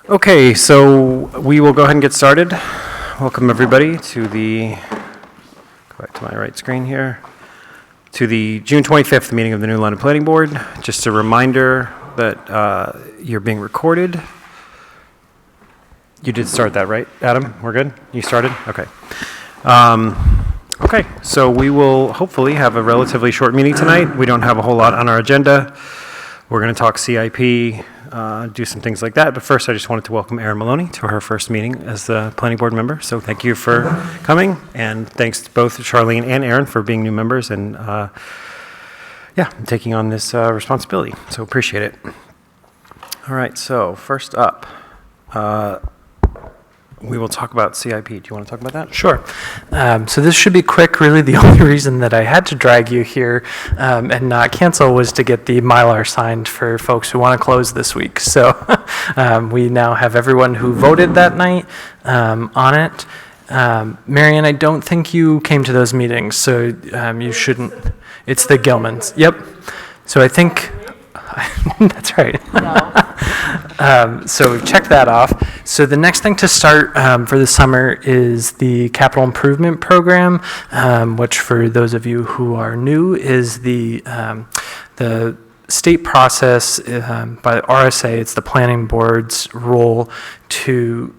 Okay, so we will go ahead and get started. Welcome everybody to the, go back to my right screen here, to the June 25th meeting of the New London Planning Board. Just a reminder that you're being recorded. You did start that, right, Adam? We're good? You started? Okay. Okay, so we will hopefully have a relatively short meeting tonight. We don't have a whole lot on our agenda. We're going to talk CIP, do some things like that. But first, I just wanted to welcome Erin Maloney to her first meeting as the planning board member. So thank you for coming. And thanks to both Charlene and Erin for being new members and taking on this responsibility. So appreciate it. All right, so first up, we will talk about CIP. Do you want to talk about that? Sure. So this should be quick. Really, the only reason that I had to drag you here and not cancel was to get the Mylar signed for folks who want to close this week. So we now have everyone who voted that night on it. Marianne, I don't think you came to those meetings, so you shouldn't. It's the Gilmans. Yep. So I think that's right. So we've checked that off. So the next thing to start for the summer is the capital improvement program, which for those of you who are new is the state process by the RSA. It's the planning board's role to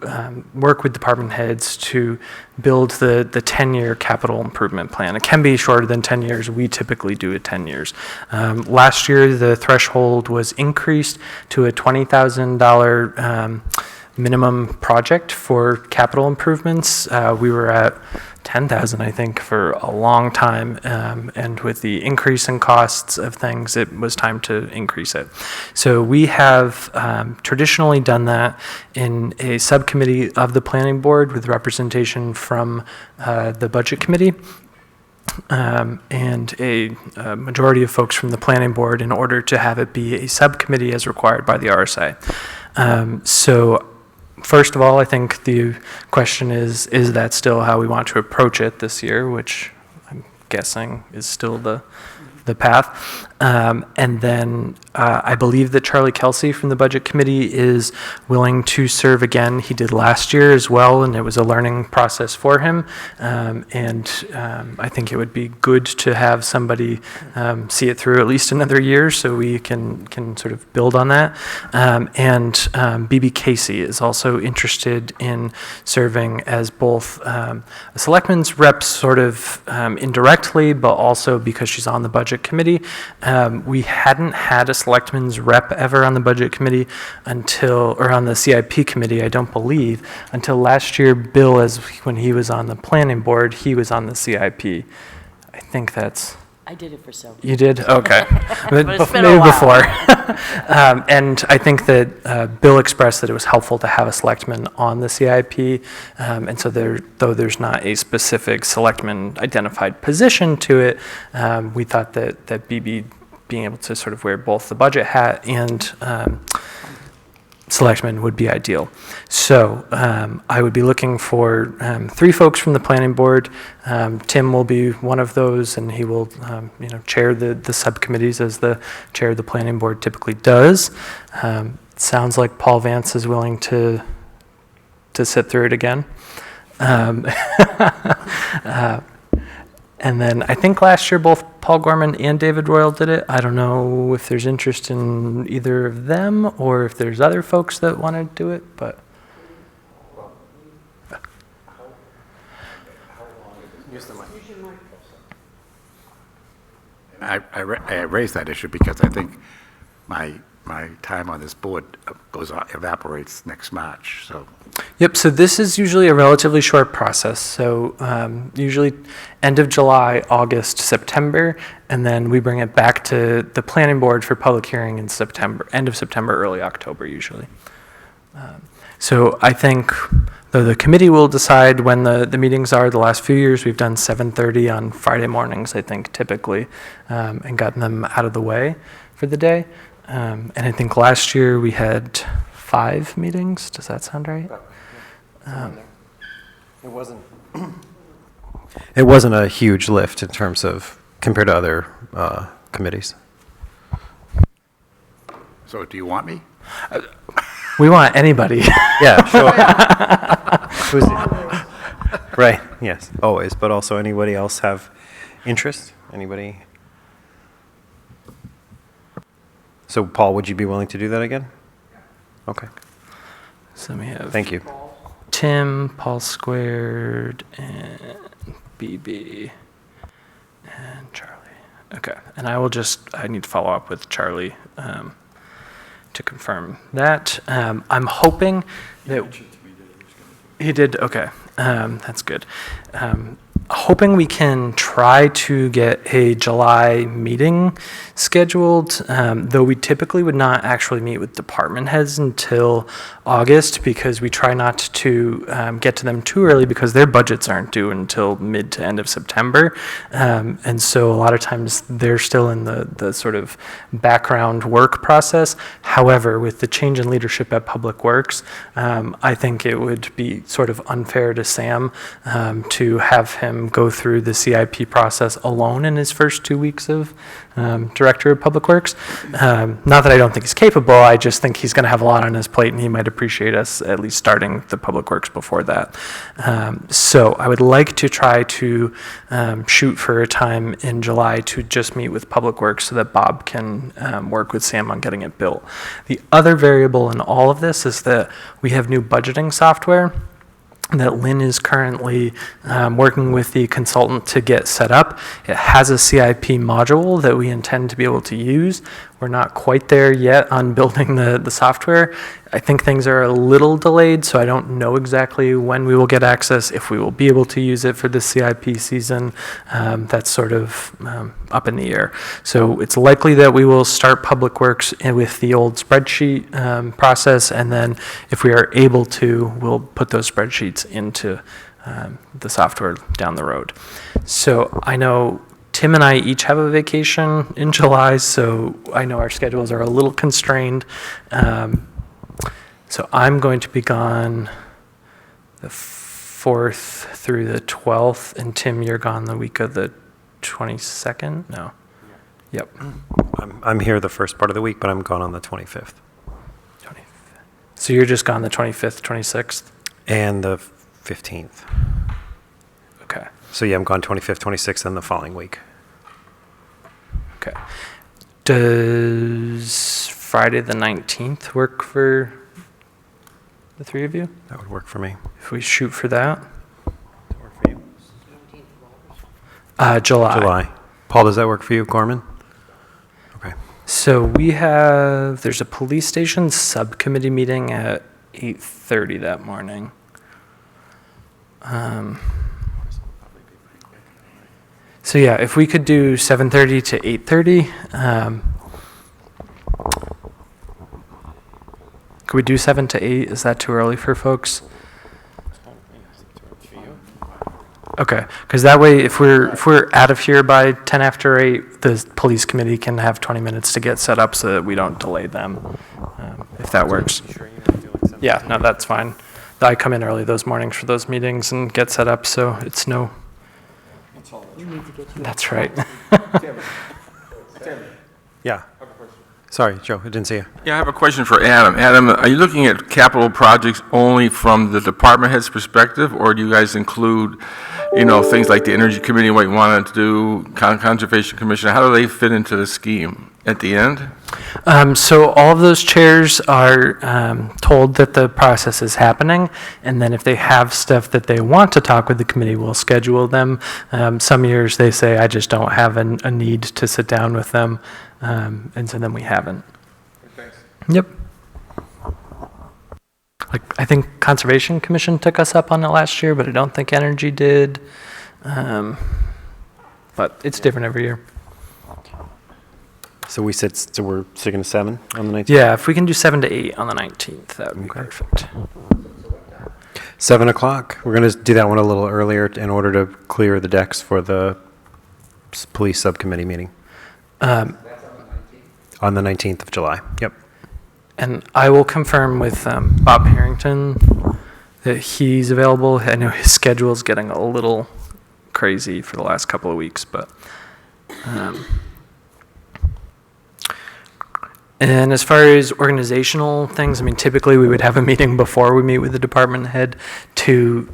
work with department heads to build the 10-year capital improvement plan. It can be shorter than 10 years. We typically do it 10 years. Last year, the threshold was increased to a $20,000 minimum project for capital improvements. We were at 10,000, I think, for a long time, and with the increase in costs of things, it was time to increase it. So we have traditionally done that in a subcommittee of the planning board with representation from the budget committee. And a majority of folks from the planning board in order to have it be a subcommittee as required by the RSA. So first of all, I think the question is that still how we want to approach it this year, which I'm guessing is still the path. And then I believe that Charlie Kelsey from the Budget Committee is willing to serve again. He did last year as well, and it was a learning process for him. And I think it would be good to have somebody see it through at least another year so we can sort of build on that. And B.B. Casey is also interested in serving as both a selectman's rep sort of indirectly, but also because she's on the Budget Committee. We hadn't had a selectman's rep ever on the budget committee or on the CIP committee, I don't believe, until last year. Bill, when he was on the planning board, he was on the CIP. I think that's... I did it for so. You did? Okay. But it's been maybe a while. before. And I think that Bill expressed that it was helpful to have a selectman on the CIP. And so though there's not a specific selectman identified position to it, we thought that BB being able to sort of wear both the budget hat and selectman would be ideal. So I would be looking for 3 folks from the planning board. Tim will be one of those, and he will chair the subcommittees as the chair of the planning board typically does. Sounds like Paul Vance is willing to sit through it again. And then I think last year both Paul Gorman and David Royal did it. I don't know if there's interest in either of them or if there's other folks that want to do it, but. Use the mic. I raised that issue because I think my time on this board evaporates next March. So. Yep. So this is usually a relatively short process. So usually end of July, August, September, and then we bring it back to the planning board for public hearing in September, end of September, early October usually. So I think though the committee will decide when the meetings are. The last few years we've done 7:30 on Friday mornings, I think, typically, and gotten them out of the way for the day. And I think last year we had 5 meetings. Does that sound right? It wasn't a huge lift in terms of compared to other committees. So do you want me? We want anybody. Yeah, sure. Right, yes, always, but also anybody else have interest? Anybody? So Paul, would you be willing to do that again? Okay, So we have thank you. Tim, Paul Squared, and BB, and Charlie. Okay, and I need to follow up with Charlie to confirm that. I'm hoping that he did. Okay, that's good. Hoping we can try to get a July meeting scheduled, though we typically would not actually meet with department heads until August because we try not to get to them too early because their budgets aren't due until mid to end of September. And so a lot of times they're still in the sort of background work process. However, with the change in leadership at Public Works, I think it would be sort of unfair to Sam to have him go through the CIP process alone in his first 2 weeks of Director of Public Works. Not that I don't think he's capable, I just think he's going to have a lot on his plate and he might appreciate us at least starting the Public Works before that. So I would like to try to shoot for a time in July to just meet with Public Works so that Bob can work with Sam on getting it built. The other variable in all of this is that we have new budgeting software that Lynn is currently working with the consultant to get set up. It has a CIP module that we intend to be able to use. We're not quite there yet on building the software. I think things are a little delayed, so I don't know exactly when we will get access, if we will be able to use it for the CIP season. That's sort of up in the air. So it's likely that we will start Public Works with the old spreadsheet process, and then if we are able to, we'll put those spreadsheets into the software down the road. So I know Tim and I each have a vacation in July, so I know our schedules are a little constrained. So I'm going to be gone the 4th through the 12th, and Tim, you're gone the week of the 22nd? No. Yep. I'm here the first part of the week, but I'm gone on the 25th. 25th. So you're just gone the 25th, 26th? And the 15th. Okay. So yeah, I'm gone 25th, 26th, and the following week. Okay. Does Friday the 19th work for the three of you? That would work for me. If we shoot for that? That work for you? July. July. Paul, does that work for you, Gorman? Okay. So there's a police station subcommittee meeting at 8:30 that morning. So yeah, if we could do 7:30 to 8:30, could we do 7 to 8? Is that too early for folks? Okay, because that way, if we're out of here by 10 after 8, the police committee can have 20 minutes to get set up so that we don't delay them, if that works. Yeah, no, that's fine. I come in early those mornings for those meetings and get set up, so it's no. That's right. Yeah. Sorry, Joe, I didn't see you. Yeah, I have a question for Adam. Adam, are you looking at capital projects only from the department head's perspective, or do you guys include, things like the Energy Committee, what you wanted to do, Conservation Commission? How do they fit into the scheme at the end? So all of those chairs are told that the process is happening, and then if they have stuff that they want to talk with the committee, we'll schedule them. Some years they say, I just don't have a need to sit down with them, and so then we haven't. Thanks. Yep. I think Conservation Commission took us up on it last year, but I don't think Energy did. But it's different every year. So we're sticking to 7 on the 19th? Yeah, if we can do 7 to 8 on the 19th, that would be perfect. 7 o'clock. We're going to do that one a little earlier in order to clear the decks for the police subcommittee meeting. On the 19th of July. Yep. And I will confirm with Bob Harrington that he's available. I know his schedule is getting a little crazy for the last couple of weeks, but... And as far as organizational things, I mean, typically we would have a meeting before we meet with the department head to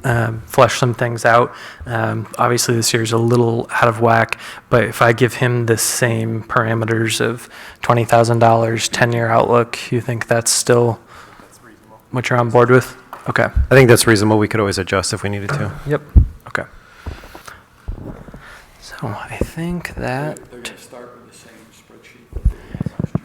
flesh some things out. Obviously, this year is a little out of whack, but if I give him the same parameters of $20,000, 10-year outlook, you think that's still what you're on board with? Okay. I think that's reasonable. We could always adjust if we needed to. Yep. Okay. So I think that. They're going to start with the same spreadsheet that they had last year.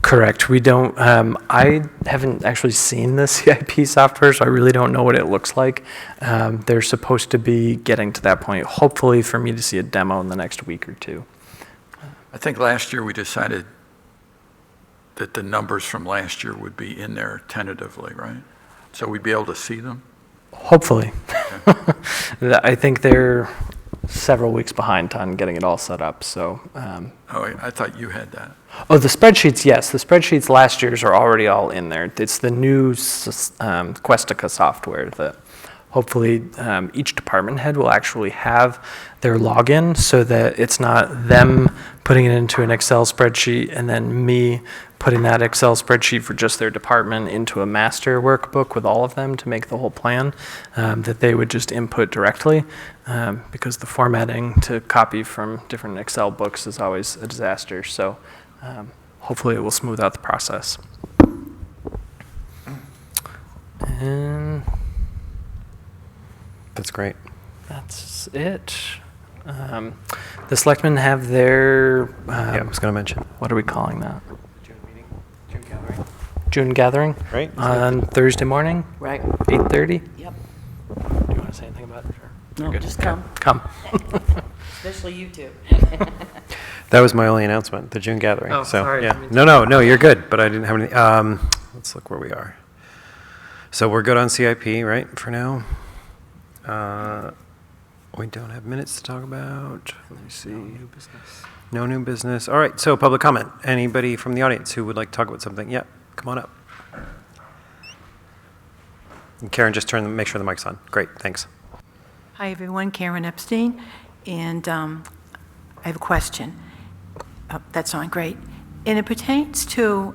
Correct. We don't, I haven't actually seen the CIP software, so I really don't know what it looks like. They're supposed to be getting to that point, hopefully for me to see a demo in the next week or two. I think last year we decided that the numbers from last year would be in there tentatively, right? So we'd be able to see them? Hopefully. I think they're several weeks behind on getting it all set up, so. Oh, I thought you had that. Oh, the spreadsheets, yes. The spreadsheets last year's are already all in there. It's the new Questica software that hopefully each department head will actually have their login so that it's not them putting it into an Excel spreadsheet and then me putting that Excel spreadsheet for just their department into a master workbook with all of them to make the whole plan, that they would just input directly, because the formatting to copy from different Excel books is always a disaster. So hopefully it will smooth out the process. And That's great. that's it. The selectmen have their, Yeah, I was going to mention. what are we calling that? June meeting, June gathering. June gathering? Right. On Thursday morning, Right, 8:30? yep. Do you want to say anything about it? Sure. No, Good. just come, Come. especially you two. That was my only announcement, the June gathering. Oh, So, sorry, I yeah. didn't mean No, you're good, but I didn't have any. Let's look where we are. So we're good on CIP, right, for now? We don't have minutes to talk about. Let me see. No new business. All right, so public comment. Anybody from the audience who would like to talk about something? Yeah, come on up. And Karen, just make sure the mic's on. Great, thanks. Hi, everyone. Karen Epstein, and I have a question. That's on great. And it pertains to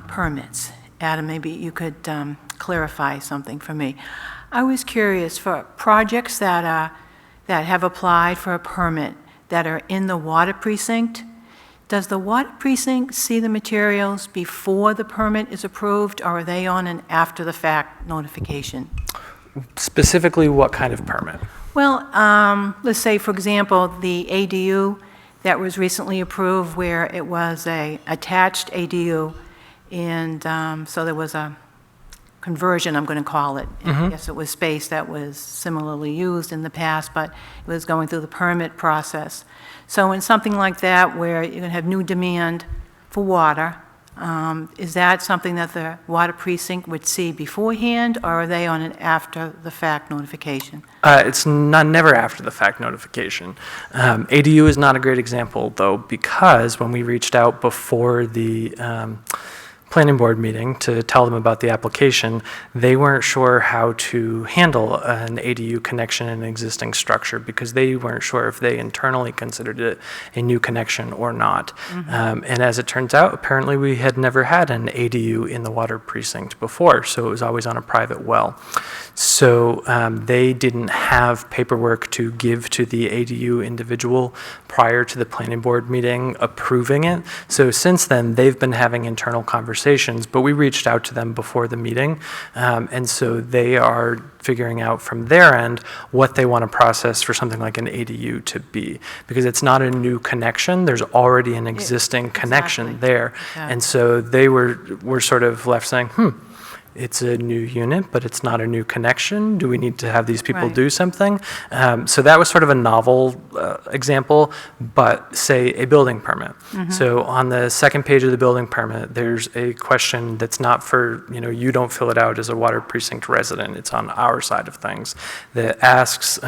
permits. Adam, maybe you could clarify something for me. I was curious, for projects that have applied for a permit that are in the water precinct, does the water precinct see the materials before the permit is approved, or are they on an after-the-fact notification? Specifically, what kind of permit? Well, let's say, for example, the ADU that was recently approved where it was a attached ADU, and so there was a conversion, I'm going to call it. And I guess it was space that was similarly used in the past, but it was going through the permit process. So in something like that where you're going to have new demand for water, is that something that the water precinct would see beforehand, or are they on an after-the-fact notification? It's never after the fact notification. ADU is not a great example, though, because when we reached out before the planning board meeting to tell them about the application, they weren't sure how to handle an ADU connection in an existing structure because they weren't sure if they internally considered it a new connection or not. And as it turns out, apparently we had never had an ADU in the water precinct before, so it was always on a private well. So they didn't have paperwork to give to the ADU individual prior to the planning board meeting approving it. So since then, they've been having internal conversations, but we reached out to them before the meeting. And so they are figuring out from their end what they want to process for something like an ADU to be. Because it's not a new connection, there's already an existing connection Exactly. there. Yeah. And so they were sort of left saying, it's a new unit, but it's not a new connection. Do we need to have these people Right. do something? So that was sort of a novel example, but say a building permit. So on the second page of the building permit, there's a question that's not for, you don't fill it out as a water precinct resident. It's on our side of things that asks,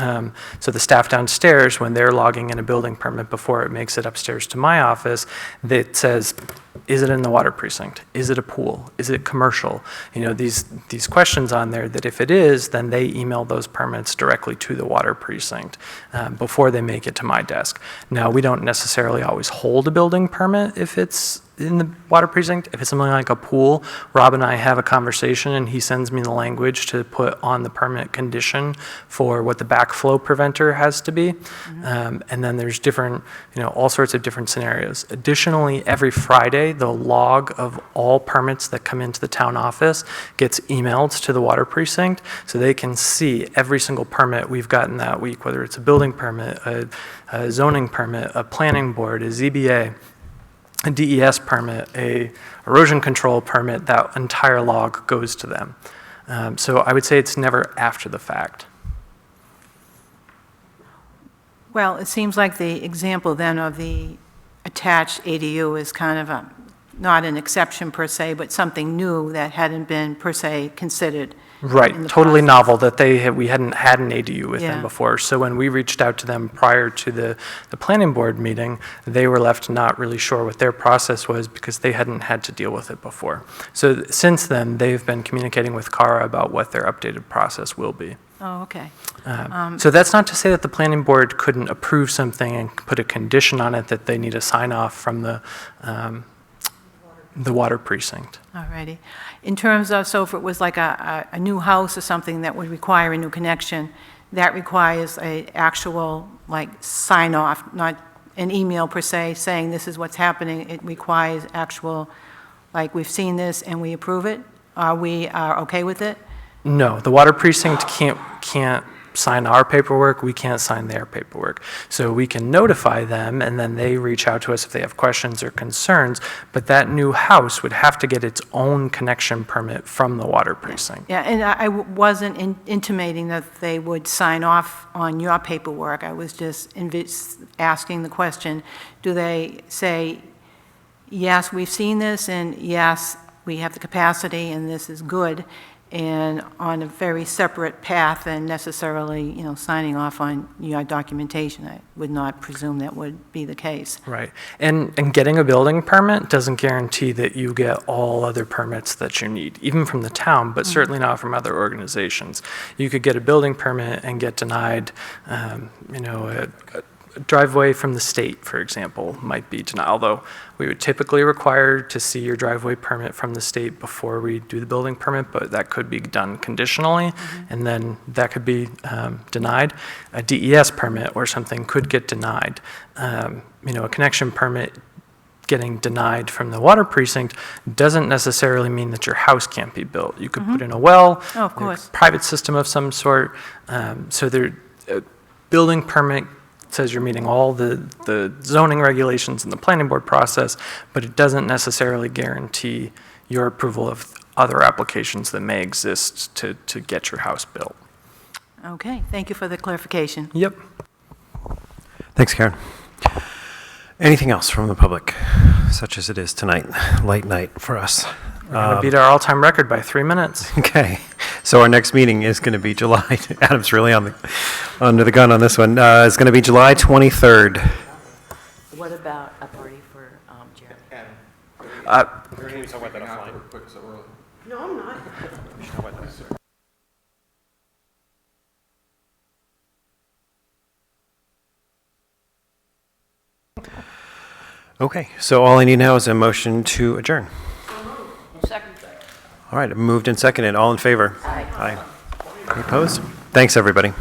so the staff downstairs, when they're logging in a building permit before it makes it upstairs to my office, that says, Is it in the water precinct? Is it a pool? Is it commercial? These questions on there that if it is, then they email those permits directly to the water precinct before they make it to my desk. Now, we don't necessarily always hold a building permit if it's in the water precinct. If it's something like a pool, Rob and I have a conversation and he sends me the language to put on the permit condition for what the backflow preventer has to be. And then there's different, all sorts of different scenarios. Additionally, every Friday, the log of all permits that come into the town office gets emailed to the water precinct so they can see every single permit we've gotten that week, whether it's a building permit, a zoning permit, a planning board, a ZBA, a DES permit, a erosion control permit. That entire log goes to them. So I would say it's never after the fact. Well, it seems like the example then of the attached ADU is kind of not an exception per se, but something new that hadn't been per se considered. Right, in the totally process. novel that we hadn't had an ADU with them Yeah. before. So when we reached out to them prior to the planning board meeting, they were left not really sure what their process was because they hadn't had to deal with it before. So since then, they've been communicating with Cara about what their updated process will be. Oh, okay. So that's not to say that the planning board couldn't approve something and put a condition on it that they need a sign off from the water precinct. All righty. In terms of, so if it was like a new house or something that would require a new connection, that requires a actual, like, sign-off, not an email per se saying this is what's happening. It requires actual, like, we've seen this and we approve it? Are we okay with it? No, the water precinct can't sign our paperwork, we can't sign their paperwork. So we can notify them, and then they reach out to us if they have questions or concerns, but that new house would have to get its own connection permit from the water precinct. Yeah, and I wasn't intimating that they would sign off on your paperwork. I was just asking the question, do they say, yes, we've seen this, and yes, we have the capacity, and this is good, and on a very separate path than necessarily, signing off on your documentation. I would not presume that would be the case. Right. And getting a building permit doesn't guarantee that you get all other permits that you need, even from the town, but certainly not from other organizations. You could get a building permit and get denied, a driveway from the state, for example, might be denied, although we would typically require to see your driveway permit from the state before we do the building permit, but that could be done conditionally, and then that could be denied. A DES permit or something could get denied. A connection permit getting denied from the water precinct doesn't necessarily mean that your house can't be built. You could put in a well, Oh, of course. a private system of some sort. So a building permit says you're meeting all the zoning regulations in the planning board process, but it doesn't necessarily guarantee your approval of other applications that may exist to get your house built. Okay, thank you for the clarification. Yep. Thanks, Karen. Anything else from the public, such as it is tonight, late night for us? We're going to beat our all-time record by 3 minutes. Okay, so our next meeting is going to be July, Adam's really under the gun on this one. It's going to be July 23rd. What about a party for Jeremy? We're going to talk about that offline. No, I'm not. Okay, so all I need now is a motion to adjourn. Second. All right, moved and seconded. All in favor? Aye. Aye. Any opposed? Thanks, everybody.